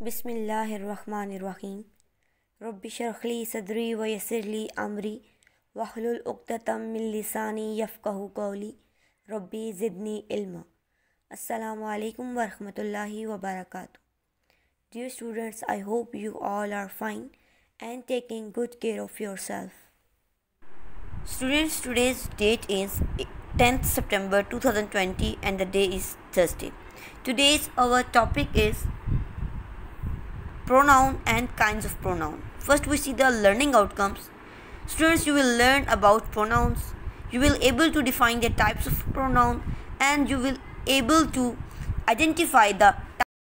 बिस्मिल्लाहिर्रहमानिर्रहीम रब्बि शरह ली सदरी व यस्सिर ली अमरी वहलुल उक़्दतम मिन लिसानी यफ़क़हू क़ौली रब्बी ज़िदनी इल्मा। अस्सलामु अलैकुम व रहमतुल्लाहि व बरकातुहू। Dear students, I hope you all are fine and taking good care of yourself. Students, today's date is 10th September 2020 and the day is Thursday. Today's our topic is pronoun and kinds of pronoun. First we see the learning outcomes. Students, you will learn about pronouns. You will able to define the types of pronoun and you will able to identify the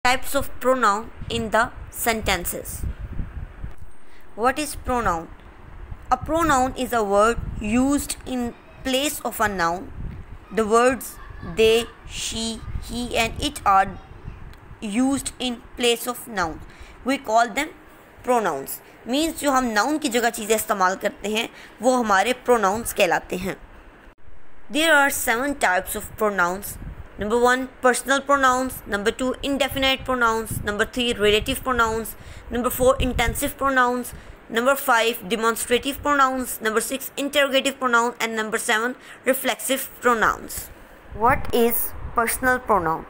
types of pronoun in the sentences. What is pronoun? A pronoun is a word used in place of a noun. The words they, she, he and it are used in place of noun. We call them pronouns. Means जो हम noun की जगह चीज़ें इस्तेमाल करते हैं वो हमारे pronouns कहलाते हैं. There are 7 types of pronouns. Number 1, personal pronouns. Number 2, indefinite pronouns. Number 3, relative pronouns. Number 4, intensive pronouns. Number 5, demonstrative pronouns. Number 6, interrogative pronouns. And number 7, reflexive pronouns. What is personal pronoun?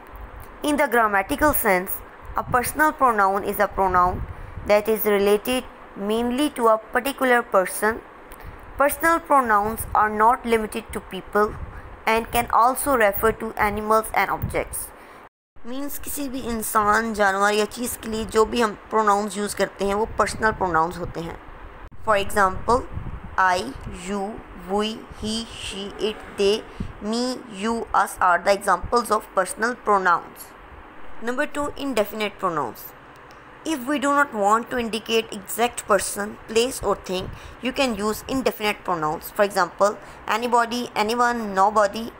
In the grammatical sense, a personal pronoun is a pronoun that is related mainly to a particular person. Personal pronouns are not limited to people and can also refer to animals and objects. Means किसी भी इंसान, जानवर या चीज़ के लिए जो भी हम pronouns यूज़ करते हैं वो personal pronouns होते हैं. For example, I, you, we, he, she, it, they, me, you, us are the examples of personal pronouns. Number 2, indefinite pronouns. If we do not want to indicate exact person, place or thing, you can use indefinite pronouns. For example, anybody, anyone, nobody.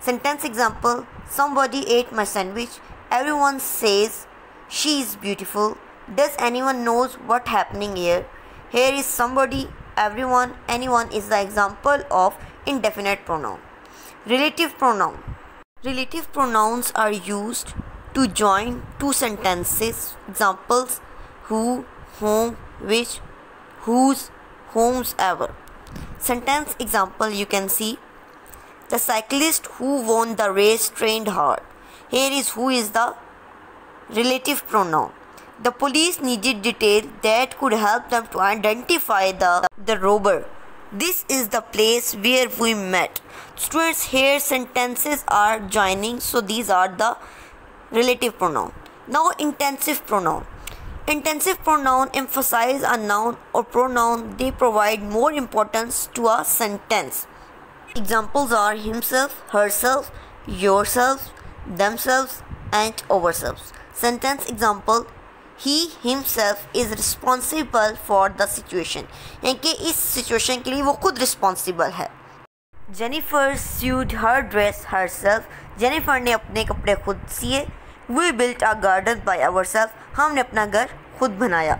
Sentence example, somebody ate my sandwich. Everyone says she is beautiful. Does anyone knows what happening here? Here is somebody, everyone, anyone is the example of indefinite pronoun. Relative pronoun. Relative pronouns are used to join two sentences. Examples, who, whom, which, whose, whomsoever. Sentence example you can see, the cyclist who won the race trained hard. Here is who is the relative pronoun. The police needed detail that could help them to identify the robber. This is the place where we met. Students, here sentences are joining, so these are the relative pronoun. Now intensive pronoun. Intensive pronoun emphasize a noun or pronoun. They provide more importance to a sentence. Examples are himself, herself, yourself, themselves and ourselves. Sentence example, he himself is responsible for the situation. यानी कि इस situation के लिए वो खुद responsible है. Jennifer sewed her dress herself. Jennifer ने अपने कपड़े खुद सिए. We built a garden by ourselves. हमने अपना घर खुद बनाया.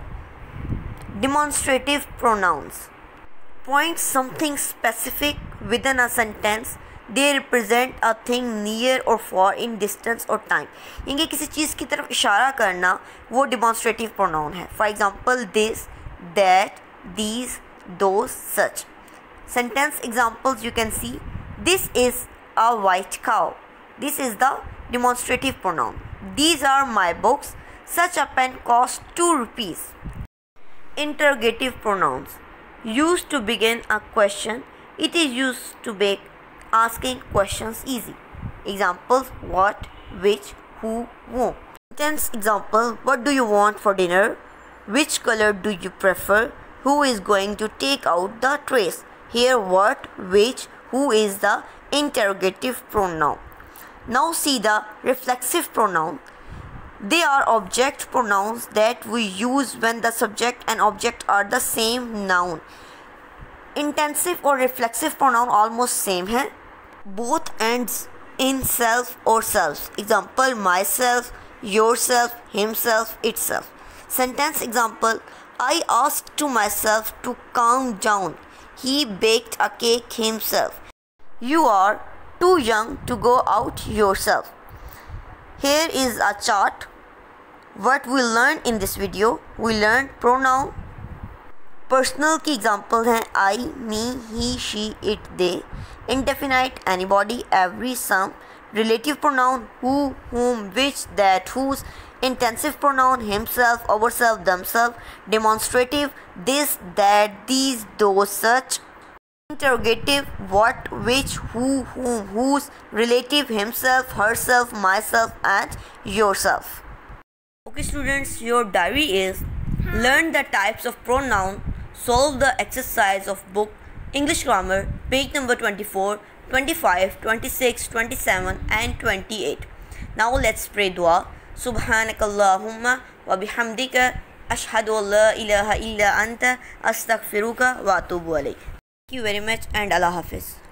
Demonstrative pronouns. Point something specific within a sentence. They represent a thing near or far in distance or time. यानी किसी चीज़ की तरफ इशारा करना वो demonstrative pronoun है. For example, this, that, these, those, such. Sentence examples you can see, this is a white cow. This is the demonstrative pronoun. These are my books. Such a pen costs 2 rupees. Interrogative pronouns. Used to begin a question. It is used to make asking questions easy. Examples, what, which, who, whom. Sentence example, what do you want for dinner? Which color do you prefer? Who is going to take out the trash? Here what, which, who is the interrogative pronoun. Now see the reflexive pronoun. They are object pronouns that we use when the subject and object are the same noun. Intensive or reflexive pronoun almost same है. Both ends in self or selves. Example, myself, yourself, himself, itself. Sentence example, I asked to myself to calm down. He baked a cake himself. You are too young to go out yourself. Here is a chart. What we learned in this video, we learned pronoun. Personal की example हैं I, me, he, she, it, they. Indefinite anybody, every, some. Relative pronoun who, whom, which, that, whose. Intensive pronoun himself, ourselves, themselves. Demonstrative this, that, these, those, such. Interrogative what, which, who, whom, whose. Relative himself, herself, myself, and yourself. Okay students, your diary is learn the types of pronoun, solve the exercise of book English Grammar, page number 24, 25, 26, 27 and 28. Now let's pray dua. Subhanakallahumma wa bihamdika ashhadu an la ilaha illa anta astaghfiruka wa atubu alayk. Thank you very much and Allah Hafiz.